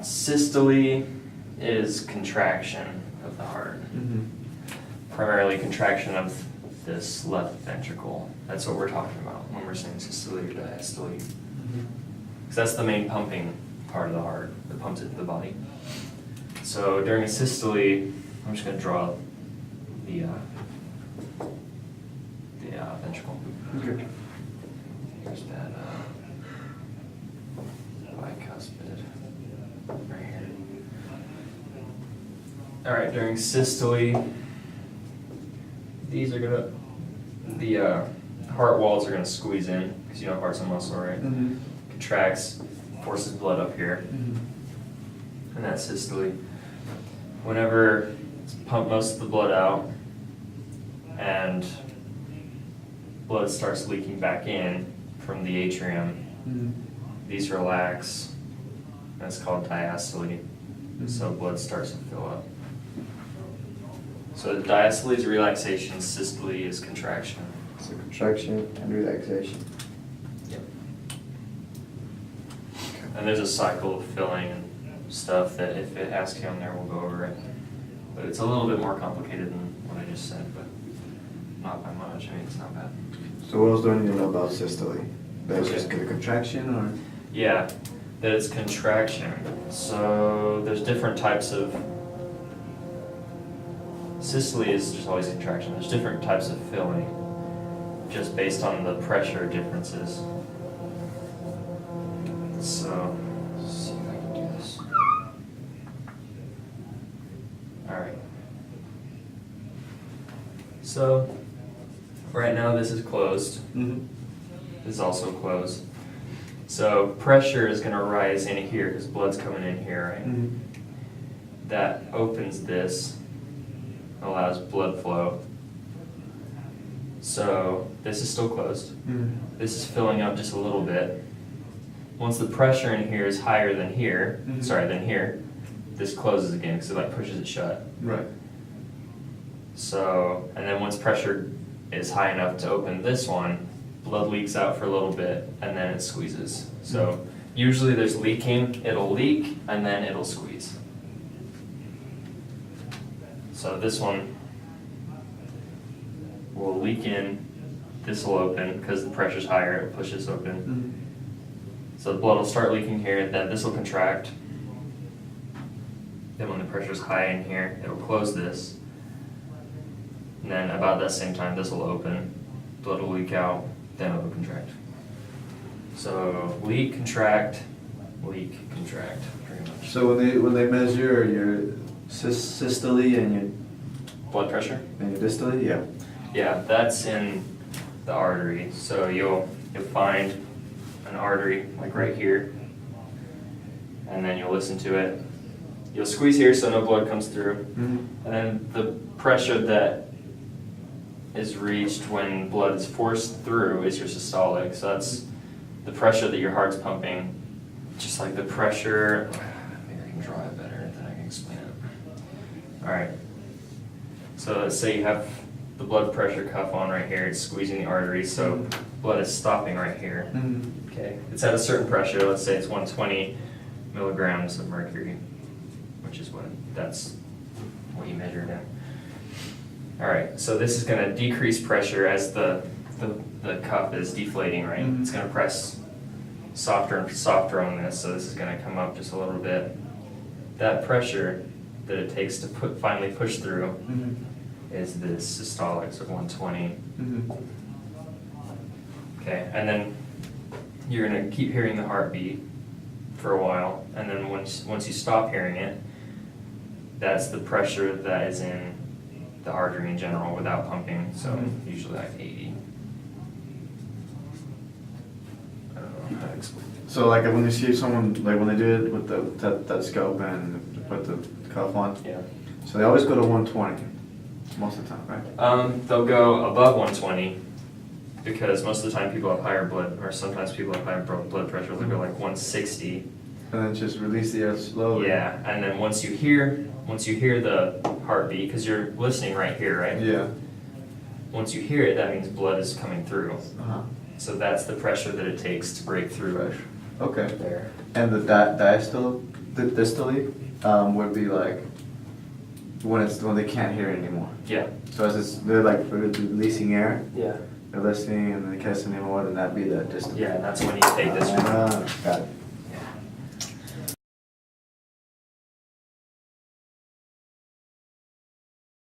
Systole is contraction of the heart. Primarily contraction of this left ventricle. That's what we're talking about when we're saying systole or diastole. Because that's the main pumping part of the heart that pumps it into the body. So during a systole, I'm just going to draw the ventricle. Okay. Here's that bicuspid right here. All right, during systole, these are gonna, the heart walls are gonna squeeze in because you know heart's a muscle, right? Contracts, forces blood up here, and that's systole. Whenever it's pumped most of the blood out and blood starts leaking back in from the atrium, these relax. That's called diastole. So blood starts to fill up. So the diastole is relaxation, systole is contraction. So contraction and relaxation. Yep. And there's a cycle of filling and stuff that if it asks you on there, we'll go over it. But it's a little bit more complicated than what I just said, but not by much. I mean, it's not bad. So what else do I need to know about systole? That's just a contraction, or? Yeah, that it's contraction. So there's different types of, systole is just always contraction. There's different types of filling, just based on the pressure differences. So, let's see if I can do this. Alright. So, right now this is closed. This is also closed. So pressure is going to rise in here because blood's coming in here, right? That opens this, allows blood flow. So this is still closed. This is filling up just a little bit. Once the pressure in here is higher than here, than here, this closes again because it like pushes it shut. Right. So, and then once pressure is high enough to open this one, blood leaks out for a little bit and then it squeezes. So usually there's leaking, it'll leak and then it'll squeeze. So this one will leak in, this will open because the pressure's higher, it'll push this open. So the blood will start leaking here, then this will contract. Then when the pressure's high in here, it'll close this. And then about that same time, this will open, blood will leak out, then it will contract. So leak, contract, pretty much. So when they measure your systole and your Blood pressure? dystole, yeah. Yeah, that's in the artery. So you'll find an artery like right here, and then you'll listen to it. You'll squeeze here so no blood comes through, and then the pressure that is reached when blood is forced through is your systolic. So that's the pressure that your heart's pumping, just like the pressure. Maybe I can draw it better than I can explain it. All right. So let's say you have the blood pressure cuff on right here. It's squeezing the artery, so blood is stopping right here. Okay. It's at a certain pressure. Let's say it's 120 milligrams of mercury, which is that's what you measured in. All right, so this is going to decrease pressure as the cuff is deflating, right? It's going to press softer and softer on this, so this is going to come up just a little bit. That pressure that it takes to finally push through is this systolic, so 120. Okay, and then you're going to keep hearing the heartbeat for a while, and then once you stop hearing it, that's the pressure that is in the artery in general without pumping, so usually like 80. I don't know how to explain it. So like when you see someone, like when they do it with that scope and put the cuff on, Yeah. so they always go to 120 most of the time, right? They'll go above 120 because most of the time people have higher blood, or sometimes people have higher blood pressure. They'll go like 160. And then just release the air slowly. Yeah, and then once you hear the heartbeat, because you're listening right here, right? Yeah. Once you hear it, that means blood is coming through. Uh-huh. So that's the pressure that it takes to break through. Okay. There. And the diastole the distally would be like when they can't hear anymore. Yeah. So as they're like releasing air, Yeah. they're listening and they can't listen anymore, then that'd be the distally. Yeah, and that's when you take this. Got it.